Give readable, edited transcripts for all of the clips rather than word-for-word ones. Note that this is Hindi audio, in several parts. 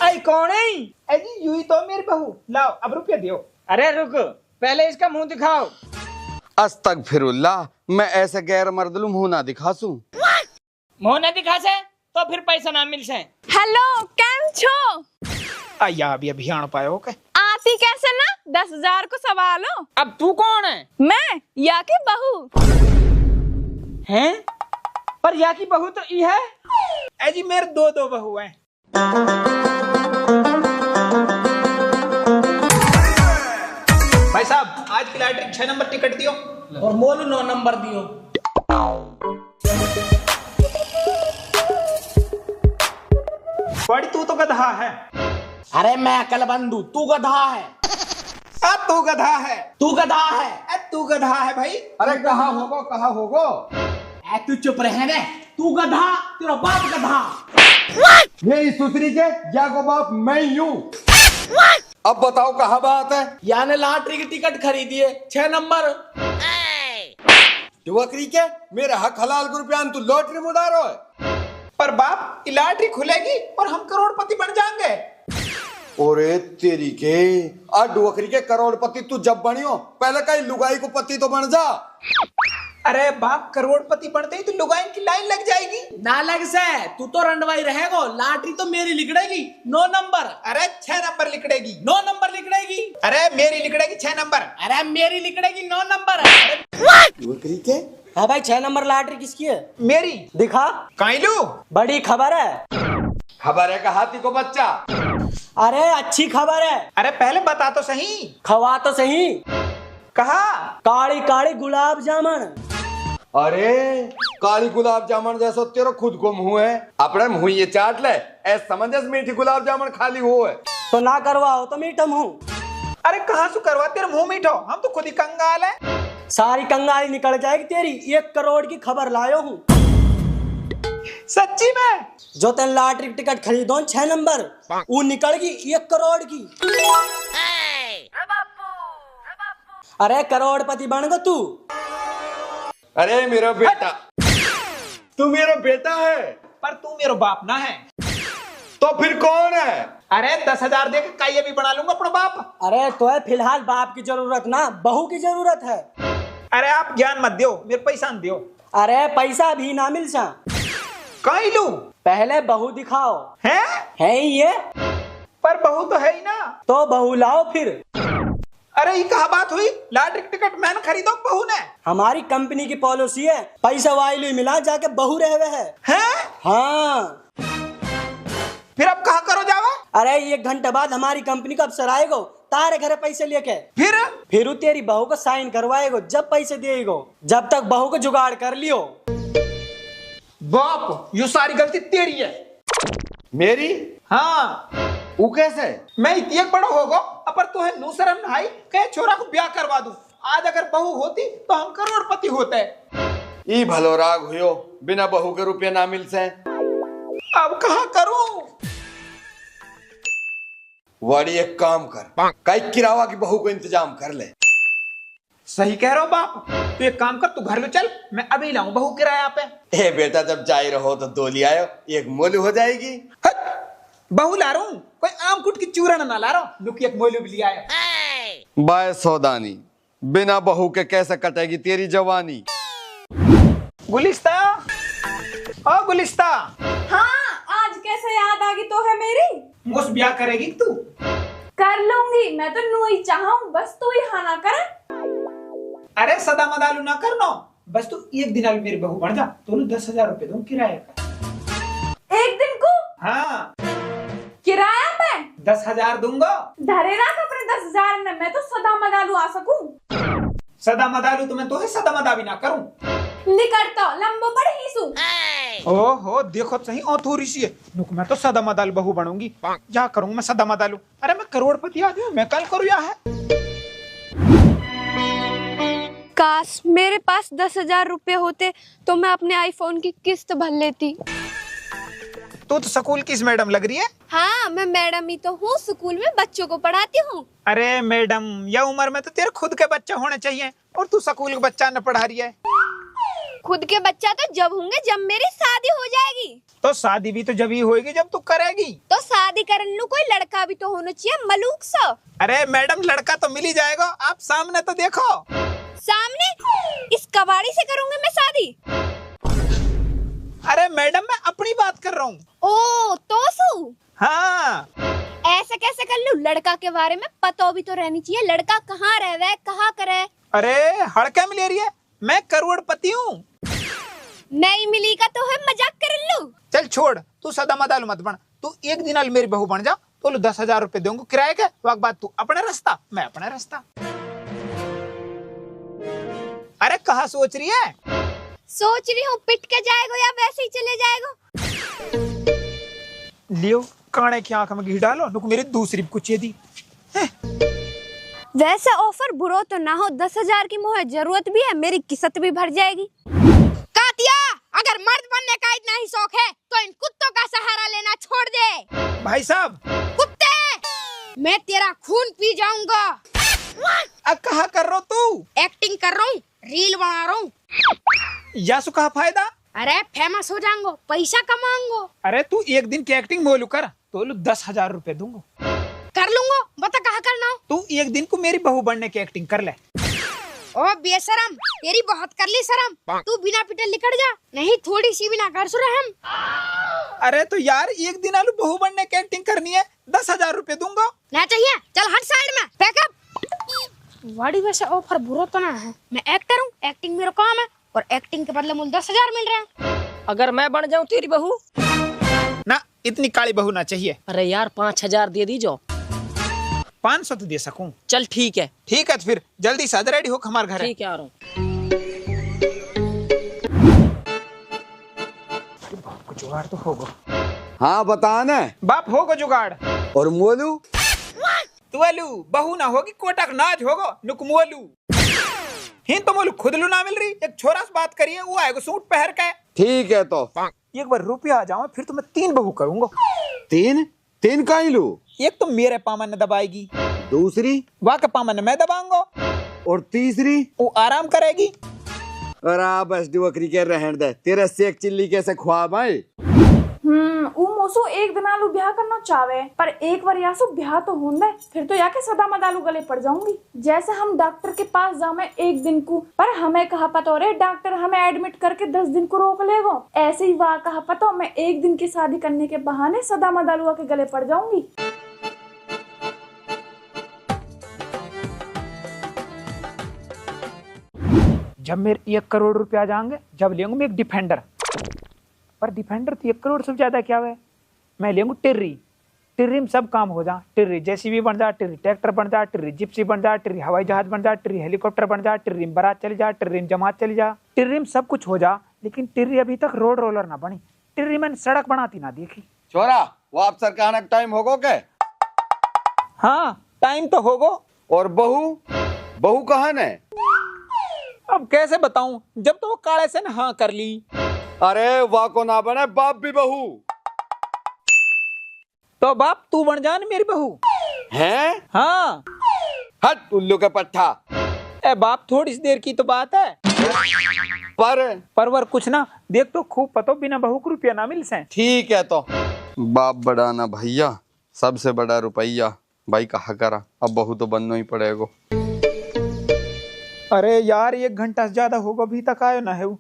आई कौन है? अजी यूं ही तो मेरी बहू। लाओ अब रुपया दियो। अरे रुक, पहले इसका मुंह दिखाओ। अस्तगफिरुल्लाह, मैं ऐसे गैर मर्दलू मुंह ना दिखासूं। मुंह न दिखा से तो फिर पैसा ना मिल से। हेलो, केम छो? आया अभी अभियान पायो के आती कैसे ना 10,000 को सवालो। अब तू कौन है? मैं या की बहू। हैं? पर या की बहू तो ई है। अजी मेरे दो बहू हैं। भाई साहब आज की लॉटरी 6 नंबर टिकट दियो और मोलू 9 नंबर दियो। बड़ी तू तो गधा है। अरे मैं अकल बंधु, तू गधा है। तू गधा है। तू गधा है। तू गधा है भाई। अरे कहाँ होगो तू चुप रहे ने। तू गधा, तेरा बाप गधा। मेरी सुसरी के जागो बाप मैं यूं। अब बताओ कहाँ बात है? याने लॉटरी की टिकट खरीदिए 6 नंबर। बकरी के मेरे हक हलाल को रुपया तू लॉटरी में उड़ा रहा है। पर बाप लॉटरी खुलेगी और हम करोड़पति बन जाएंगे। ओरे तेरी के आज डुवकरी के करोड़पति तू जब बनियो पहले कहीं लुगाई को पति तो बन जा। अरे बाप करोड़पति बनते ही तो लुगाइन की लाइन लग जाएगी। ना लग से, तू तो रंडवाई रहेगो। लॉटरी तो मेरी लिखड़ेगी 9 नंबर। अरे 6 नंबर लिखड़ेगी। 9 नंबर लिखड़ेगी। अरे मेरी लिखड़ेगी 6 नंबर। अरे मेरी लिखड़ेगी 9 नंबर। डुवकरी के हाँ भाई 6 नंबर लॉटरी किसकी है? मेरी। दिखा। काइलू बड़ी खबर है। खबर है का हाथी को बच्चा। अरे अच्छी खबर है। अरे पहले बता तो सही। खवा तो सही। कहा? काली काली गुलाब जामुन। अरे काली गुलाब जामुन जैसा तेरा खुद को मुंह है, अपने मुंह ये चाट ले। ऐसा समंजस मीठी गुलाब जामुन खाली हो है तो ना करवाओ तो मीठा मुंह। अरे कहाँ से करवा, तेरा मुंह मीठो, हम तो खुद ही कंगाल है। सारी कंगाली निकल जाएगी तेरी। 1 करोड़ की खबर लायो हूँ। सच्ची में? जो तेन लॉटरी की टिकट खरीदो 6 नंबर, वो निकलगी 1 करोड़ की। अरे करोड़पति बन गो तू। अरे मेरा बेटा, तू मेरा बेटा है पर तू मेरा बाप ना है। तो फिर कौन है? अरे 10,000 दे के काये भी बना लूंगा अपना बाप। अरे तो है फिलहाल बाप की जरूरत ना, बहू की जरूरत है। अरे आप ज्ञान मत दियो, मेरे पैसा न दियो। अरे पैसा भी ना मिल सा। कहीं लू? पहले बहू दिखाओ। है ही ये? पर बहू तो है ही ना। तो बहू लाओ फिर। अरे ये कहा बात हुई? लॉटरी टिकट मैंने खरीदो बहू ने। हमारी कंपनी की पॉलिसी है, पैसा वाइलू मिला जाके बहू रहे है। हाँ। फिर अब कहा करो जावा? अरे 1 घंटे बाद हमारी कंपनी का अफसर आएगो तारे घरे पैसे लेके। फिर तेरी बहू को साइन करवाएगो, जब पैसे देगो। जब तक बहू को जुगाड़ कर लियो। बाप ये सारी गलती तेरी है। मेरी? हाँ। वो कैसे? मैं इतनी बड़ा होगा अपर तो है नूसरम नहाई कहे छोरा को ब्याह करवा दूं। आज अगर बहू होती तो हम करोड़पति होते। ई भलो राग हुयो, बिना बहू के रुपया ना मिल से। अब कहाँ करूं? वाड़ी एक काम कर, कई किरावा की बहू को इंतजाम कर ले। सही कह रहा हो बाप। तू एक काम कर, तू घर लो चल, मैं अभी लाऊं बहू किराया पे। ए बेटा जब जा रहो तो 2 ले आयो, एक मोलू हो जाएगी। हट, बहू ला रहा हूं, कोई आम कुट की चूरन ना ला रहा हूं। लुकी एक मोलू भी लिया है। बाय सौदानी, बिना बहू के कैसे कटेगी तेरी जवानी। गुलिस्ता, ओ गुलिस्ता। हाँ, आज कैसे याद आ गई तो है मेरी? मुझसे ब्याह करेगी तू? कर लूंगी, मैं तो नू ही चाहूं, बस तू ही हाँ ना करे। अरे सदा मदालू ना करनो, बस तू एक दिन अभी मेरी बहू बन जा तो 10,000 रुपए दूं किराए का। 1 दिन को? हाँ। किराया पे 10,000 दूंगा। धरे रख अपने 10,000 ने, मैं तो सदा मदालू आ सकूं। सदा मदालू तो मैं तो है सदा मदा भी ना करूं। निकट तो लंबो पड़ ही सू। ओहो देखो सही औथोरी सी है। रुक, मैं तो सदा मदाल बहू बनूंगी। क्या करूंगा मैं सदा मदालू? अरे मैं करोड़पति आदमी हूं, मैं कल करूं या है। काश मेरे पास 10,000 रुपए होते तो मैं अपने आईफोन की किस्त भर लेती। तू तो स्कूल किस मैडम लग रही है? हाँ, मैं मैडम ही तो हूँ, स्कूल में बच्चों को पढ़ाती हूँ। अरे मैडम, यह उम्र में तो तेरे खुद के बच्चे होने चाहिए और तू स्कूल के बच्चा न पढ़ा रही है। खुद के बच्चा तो जब होंगे जब मेरी शादी हो जाएगी। तो शादी भी तो जब ही होएगी जब तू करेगी। तो शादी कर लूं, कोई लड़का भी तो होना चाहिए मलूक सा। अरे मैडम लड़का तो मिल ही जाएगा, आप सामने तो देखो। सामने इस कबाड़ी से करूंगी मैं शादी। अरे मैडम मैं अपनी बात कर रहा हूँ। ओ तो सु हाँ ऐसे कैसे कर लूं? लड़का के बारे में पता भी तो रहनी चाहिए। लड़का कहाँ रहे, कहाँ करे। अरे हड़के में ले रही है, मैं करोड़पति हूँ। नहीं मिली का तो है मजाक कर लूं। चल छोड़, तू सदा मदाल मत बन। तू एक दिन al मेरी बहू बन जा तो 10,000 रुपए दूंगा किराए के। वक्त बाद तू अपना रास्ता, मैं अपना रास्ता। अरे कहाँ सोच रही है? सोच रही हूँ पिट के जाएगा या वैसे ही चले जाएगा। लियो काने की आंख में घी डालो, नुक मेरी दूसरी कुछ दी। वैसे ऑफर बुरा तो ना हो, 10,000 की मुझे जरूरत भी है, मेरी किस्मत भी भर जाएगी। कातिया, अगर मर्द बनने का इतना ही शौक है तो इन कुत्तों का सहारा लेना छोड़ दे। भाई साहब कुत्ते, मैं तेरा खून पी जाऊंगा। अब कहा कर रहा तू? एक्टिंग कर रहा हूँ, रील बना रहा हूँ। यासु कहा फायदा? अरे फेमस हो जाऊंगा, पैसा कमाऊंगा। अरे तू एक दिन की एक्टिंग मोलू कर तो 10,000 रुपए दूंगा। कर लूंगा, बता कहाँ करना हो। तू एक दिन को मेरी बहू बनने की एक्टिंग कर ले। ओ बेशरम, तेरी बहुत कर ली शर्म। तू बिना पिटे निकल जा, नहीं थोड़ी सी भी ना कर सुरहम। अरे तो यार एक दिन आलू बहू बनने की एक्टिंग करनी है, 10,000 रुपए दूंगा। ना चाहिए, चल हट साइड में, पैकअप। वाड़ी वैसे ऑफर बुरा तो ना है, मैं एक्टर हूँ, एक्टिंग मेरा काम है और एक्टिंग के बदले मुझे 10,000 मिल रहे हैं। अगर मैं बन जाऊं तेरी बहू? ना इतनी काली बहू ना चाहिए। अरे यार 5,000 दे दीजो। 500 तो दे सकूं। चल ठीक है। ठीक है तो फिर जल्दी से रेडी हो, हमारे घर है। ठीक है आ रहा हूँ। जुगाड़ तो होगा। हाँ बता न। बाप होगा जुगाड़। और मोलू? तुअलू बहू ना होगी, कोटक नाच होगा, नुकमोलू। ही तो मोलू खुद लू ना मिल रही। एक छोरा से बात करिए, वो आएगा सूट पहन के। ठीक है तो एक बार रुपया आ जाओ फिर तो मैं 3 बहू करूंगा। 3 का ही लू? एक तो मेरे पामन ने दबाएगी, दूसरी वहाँ के पामन ने मैं दबाऊंगा, और तीसरी वो आराम करेगी। और आप बस बकरी के रहन दे, तेरे सेक चिल्ली कैसे ख्वाब आए। ऊ मोसो एक दिन आलू ब्याह करना चाहे, पर एक बार यासु ब्याह तो होंदे, फिर तो याके सदा मदालू गले पड़ जाऊंगी। जैसे हम डॉक्टर के पास जावे एक दिन को, पर हमें कहा पता रे डॉक्टर हमें एडमिट करके 10 दिन को रोक लेगो। ऐसे ही वाह कहा पता मैं एक दिन की शादी करने के बहाने सदा मदालुआ के गले पड़ जाऊंगी। जब मेरे 1 करोड़ रुपया आ जाएंगे, जब लेंगे मैं एक डिफेंडर। पर डिफेंडर तो 1 करोड़ से ज्यादा क्या है। मैं लेंगे टिर्री। टिर्री में सब काम हो जा। टिर्री जेसीबी बन जा, टिर्री ट्रैक्टर बन जा, टिर्री जिप्सी बन जा, टिर्री हवाई जहाज बन जा, टिर्री हेलीकॉप्टर बन जा, टिर्री में बारात चली जा, टिर्री में जमात चली जा। टिर्री में सब कुछ हो जा, लेकिन टिर्री अभी तक रोड रोलर ना बनी। टिर्री मैंने सड़क बनाती ना देखी। छोरा वो आप सरकार का टाइम होगो के? हाँ टाइम तो होगो। और बहू कहाँ ने? अब कैसे बताऊं, जब तो वो काले से ना हाँ कर ली। अरे वाह को ना बने बाप भी बहू। तो बाप तू बन जा ना मेरी बहू। हैं? हाँ। हट उल्लू का पट्टा। ए बाप थोड़ी सी देर की तो बात है। परवर कुछ ना देख तो खूब पतो, बिना बहू को रुपया ना मिल से। ठीक है तो बाप बड़ा ना भैया, सबसे बड़ा रुपया भाई कहा करा। अब बहू तो बनना ही पड़ेगा। अरे यार 1 घंटा से ज्यादा होगा, अभी तक आयो ना है वो।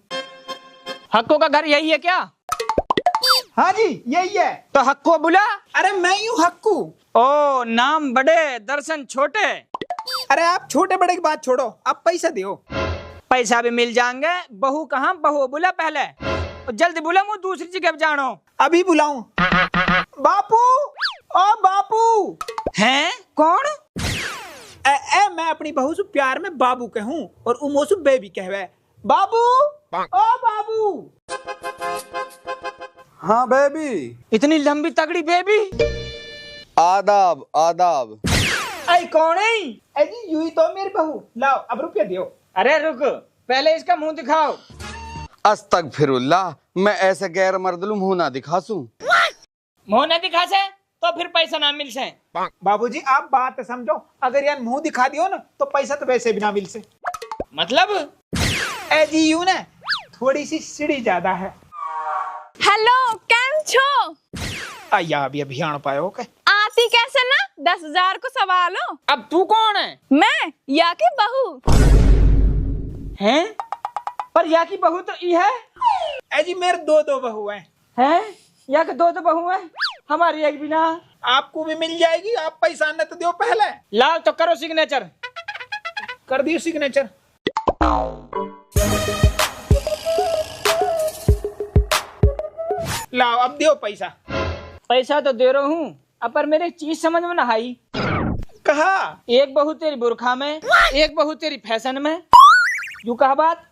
हक्को का घर यही है क्या? हाँ जी यही है। तो हक्को बुला। अरे मैं ही हूँ हक्कू। ओ नाम बड़े दर्शन छोटे। अरे आप छोटे बड़े की बात छोड़ो, आप पैसा दो। पैसा भी मिल जाएंगे। बहू कहाँ, बहू बुला पहले, जल्दी बुला, मुझे दूसरी जगह जानो। अभी बुलाऊं? बापू, ओ बापू। हैं कौन? मैं अपनी बहू से प्यार में बाबू कहूँ और उमोसु बेबी कहवे। बाबू, ओ बाबू। हाँ बेबी। इतनी लंबी तगड़ी बेबी। आदाब आदाब। आई कौन है? अजी यूं ही तो मेरी बहू। लाओ अब रुपया दियो। अरे रुक, पहले इसका मुंह दिखाओ। अस्तगफिरुल्लाह, मैं ऐसे गैर मर्दलू मुंह ना दिखासूं। मुंह न दिखा से तो फिर पैसा ना मिल से। बाबूजी आप बात समझो, अगर यार मुंह दिखा दियो ना तो पैसा तो वैसे भी ना मिल से। मतलब? ए जी यूं ना थोड़ी सी सीढ़ी ज्यादा है। हेलो केम छो? आया अभी अभियान पायो के आती कैसे ना 10,000 को सवालो। अब तू कौन है? मैं या की बहू। हैं? पर या की बहू तो ई है। अजी मेरे दो बहू हैं? या के दो बहू है, हमारी एक भी ना। आपको भी मिल जाएगी, आप पैसा न तो दो पहले। लाओ तो करो सिग्नेचर। कर दियो सिग्नेचर। लाओ अब दियो पैसा। पैसा तो दे रहा हूँ, अब पर मेरे एक चीज समझ में ना आई। कहा? एक बहू तेरी बुरखा में, एक बहू तेरी फैशन में। यूं कहा बात?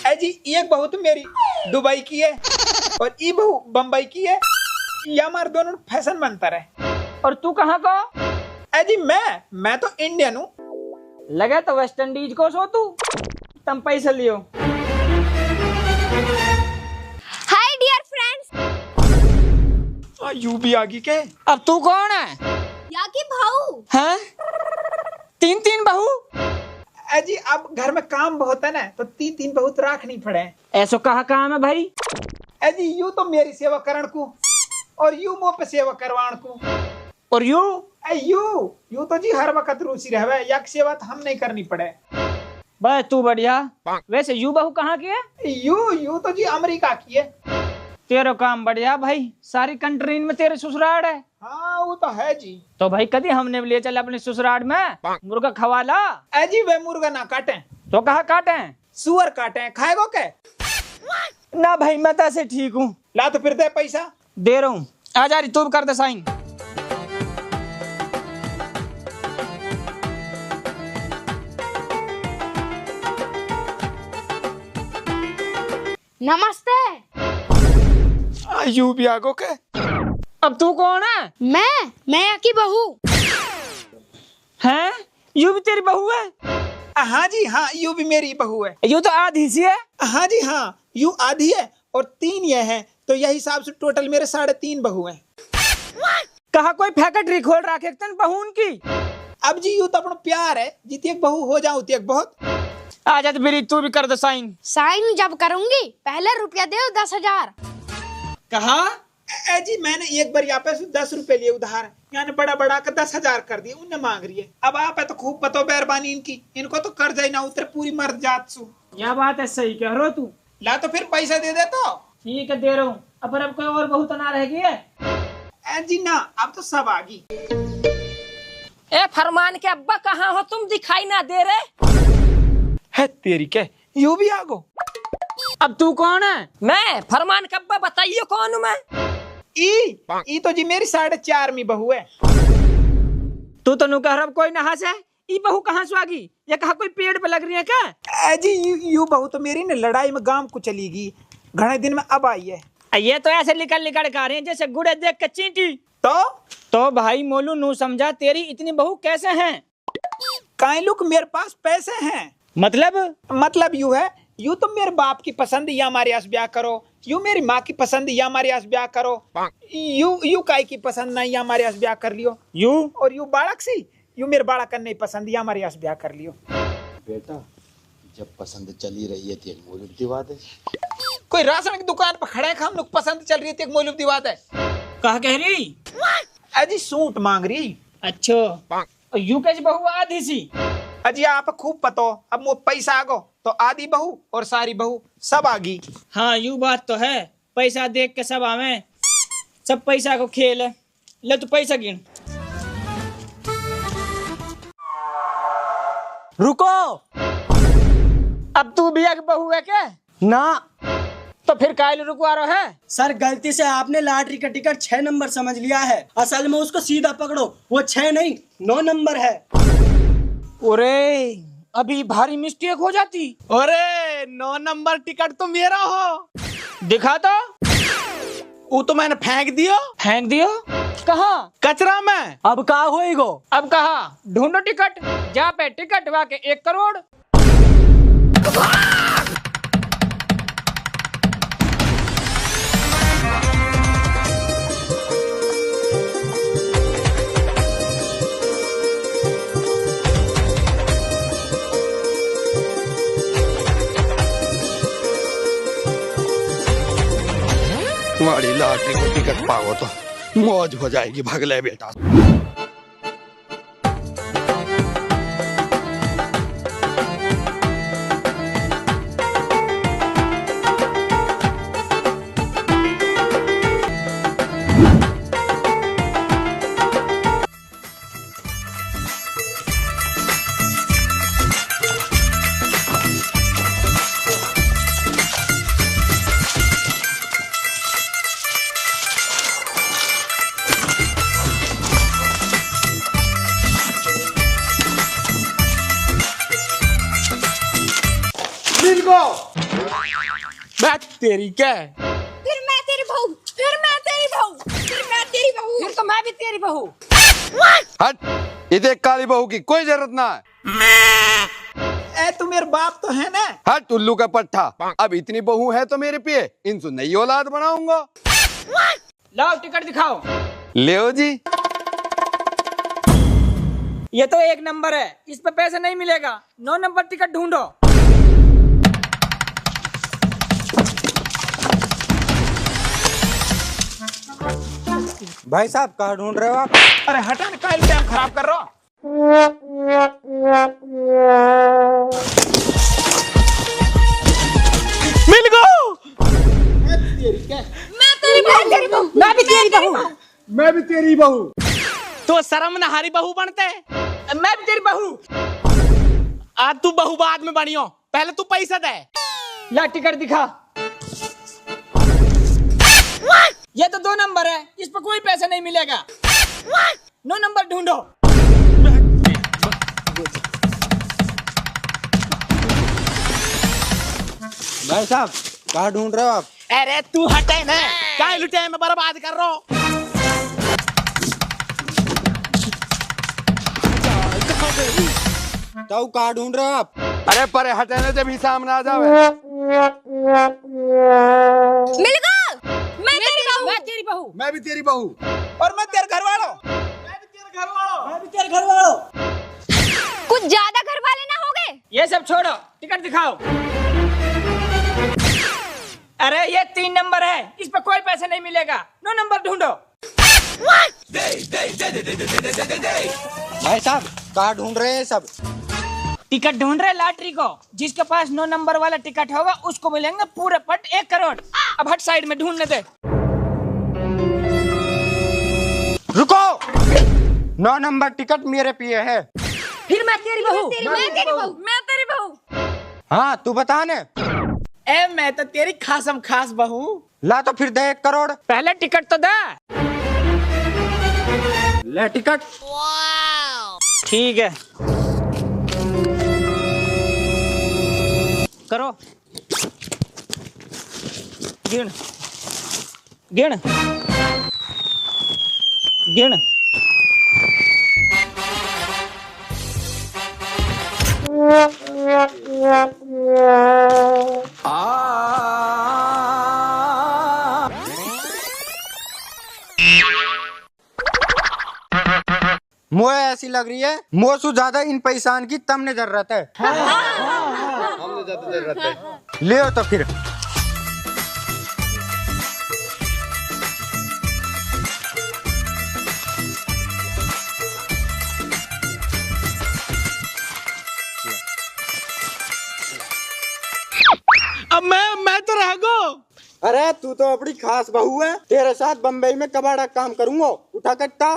अजी एक बहू तो मेरी दुबई की है और ये बहू बम्बई की है। ये हमारे दोनों फैशन बनता रहे। और तू कहाँ को? अजी मैं तो इंडियन हूँ। लगे तो वेस्ट इंडीज को सो तू। तुम पैसा लियो। Hi dear friends. यू भी आगी के। अब तू कौन है? या की भाऊ। हैं? तीन बहू? अजी अब घर में काम बहुत है ना, तो तीन बहुत राखनी पड़े। ऐसो कहा काम है भाई? अजी यू तो मेरी सेवा करण को और यू मुँह पे सेवा करवाण को। और यू? यू तो जी हर वक्त रूसी रहे, यक सेवा तो हम नहीं करनी पड़े। बस तू बढ़िया। वैसे यू बहू कहाँ की है? यू तो जी अमेरिका की है। तेरा काम बढ़िया भाई, सारी कंट्री में तेरे ससुराल है। हाँ वो तो है जी। तो भाई कभी हमने ले चल अपने ससुराल में मुर्गा खवाला। अजी वे मुर्गा ना काटे तो कहाँ काटे? सुअर काटे, खाएगो के? ना भाई मैं तो ऐसे ठीक हूँ। ला तो फिर दे पैसा। दे रहा हूँ, आ जा रही, तू भी कर दे साइन। नमस्ते। यू भी आगो के। अब तू कौन है? मैं या की बहू। हैं? यू भी तेरी बहू है? हाँ जी हाँ, यू भी मेरी बहू है। यू तो आधी सी है। हाँ जी हाँ, यू आधी है और 3 ये है, तो यही हिसाब से टोटल मेरे 3.5 बहू है। कहा कोई फैक्ट्री खोल रखे तन बहून की? अब जी यू तो अपना प्यार है, जितनी एक बहू हो जाऊँ उतनी एक बहुत। आ जा तो मेरी, तू भी कर दे साइन। साइन जब करूंगी पहले रुपया दे 10,000। कहा? जी मैंने एक बार यहाँ पे 10 रुपए लिए उधार, यानी बड़ा कर 10,000 कर दिए। उन्हें मांग रही है। अब आप है तो खूब पतो मेहरबानी इनकी, इनको तो कर्जा ही ना उतरे पूरी मर्द जात सु। यह बात है, सही कह रहे हो तू। ला तो फिर पैसा दे दे तो। ठीक है दे रहा हूँ। अब कोई और बहू तो ना रहेगी है? जी ना, अब तो सब आ गई। ए फरमान के अब्बा कहाँ हो तुम, दिखाई ना दे रहे? है तेरी के, यू भी आगो। अब तू कौन है? मैं फरमान के अब्बा, बताइए कौन हूँ मैं? ई तो जी मेरी 4.5वीं बहू है। तू तो नु कह रहा कोई नहास है। ई बहू कहाँ से आ गई? ये कहा कोई पेड़ पे लग रही है क्या? जी यू बहू तो मेरी ने लड़ाई में गांव को चली गई, घने दिन में अब आई है। ये तो ऐसे निकल कर रहे हैं जैसे गुड़े देख के चींटी। तो भाई मोलू नू समझा, तेरी इतनी बहू कैसे हैं? काई लुक मेरे पास पैसे हैं। मतलब यू है, यू तो मेरे बाप की पसंद या हमारे यहाँ ब्याह करो, यू मेरी माँ की पसंद या हमारे यहाँ ब्याह करो, यू काई की पसंद नहीं या हमारे यहाँ ब्याह कर लियो, यू और यू बालक सी, यू मेरे बालक करने पसंद या हमारे यहाँ ब्याह कर लियो। बेटा जब पसंद चली रही है तो एक मौलूद दिवा दे। कोई राशन की दुकान पर खड़े हम लोग, पसंद चल रही थी, एक मौलूद दिवा दे। कहा कह रही? अजी सूट मांग रही। अच्छा, यू कैसी बहू आधी सी? अजी आप खूब पतो, अब वो पैसा आगो तो आधी बहू और सारी बहू सब आ गई। हाँ यू बात तो है, पैसा देख के सब आवे, सब पैसा को खेल है। ले तू पैसा गिन। रुको, अब तू भी एक बहू है क्या? ना तो फिर कायल रुकवा रहा है? सर गलती से आपने लॉटरी का टिकट 6 नंबर समझ लिया है, असल में उसको सीधा पकड़ो, वो 6 नहीं 9 नंबर है। ओरे अभी भारी मिस्टेक हो जाती। अरे 9 नंबर टिकट तो मेरा हो। दिखा तो। वो तो मैंने फेंक दियो। फेंक दियो? कहाँ? कचरा में। अब कहा होएगो? अब कहा ढूंढो टिकट, जा पे टिकट वाके 1 करोड़। टिकट पाओ तो मौज हो जाएगी। भगले बेटा। बात तेरी क्या है? फिर मैं तेरी बहू, फिर मैं तेरी बहू, फिर मैं तेरी बहू, फिर तो मैं भी तेरी बहू। हट, इधर काली बहू की कोई जरूरत ना है। ए तू मेरे बाप तो है ना। हट उल्लू का पट्टा। अब इतनी बहू है तो मेरे पिए इनसे नई औलाद बनाऊंगा। लाओ टिकट दिखाओ। ले जी। ये तो 1 नंबर है, इस पे पैसे नहीं मिलेगा। 9 नंबर टिकट ढूंढो। भाई साहब कहाँ ढूंढ रहे हो आप? अरे हटा ना, काहे टाइम खराब कर रहा हो? मिल गो। मैं तेरी बहू, मैं भी तेरी बहू। मैं भी तेरी बहू। तो शर्म नहारी बहू बनते। मैं भी तेरी बहू। आज तू बहू बाद में बनियो, पहले तू पैसा दे। ला टिकट दिखा। ये तो 2 नंबर है, इस पर कोई पैसा नहीं मिलेगा। 9 नंबर ढूंढो। भाई साहब कहाँ ढूंढ रहे हो आप? अरे तू हटे ना, काहे लुटे में बर्बाद कर रहा हो। तो कहाँ ढूंढ रहे हो आप? अरे परे हटे ना, जब ही सामने आ जावे। मिल गया। मैं तेरी बहू, मैं तेरी बहू। मैं भी तेरी बहू। और मैं तेरे घर वालों। मैं भी तेरे घर वालों। कुछ ज्यादा घर वाले ना हो गए? ये सब छोड़ो, टिकट दिखाओ। अरे ये 3 नंबर है, इस पर कोई पैसा नहीं मिलेगा। 9 नंबर ढूंढो। भाई साहब कहाँ ढूंढ रहे हैं सब? टिकट ढूंढ रहे लॉटरी को। जिसके पास 9 नंबर वाला टिकट होगा उसको मिलेंगे पूरे पट 1 करोड़। अब हट साइड में ढूंढने दे। रुको, 9 नंबर टिकट मेरे पिए है। फिर मैं तेरी बहू। मैं तेरी बहू, मैं तेरी बहू। हाँ तू बता ने। ए मैं तो तेरी खासम खास बहू। ला तो फिर दे 1 करोड़। पहले टिकट तो दे। ले टिकट। ठीक है, करो। गिन गिन गिन। मोए ऐसी लग रही है मोसू ज्यादा इन पैसान की तमने जरूरत है। हमने ज्यादा जरूरत है। ले तो फिर। अब मैं तो रह गो। अरे तू तो अपनी खास बहू है, तेरे साथ बम्बई में कबाड़ा काम करूंगा। उठा कट्टा।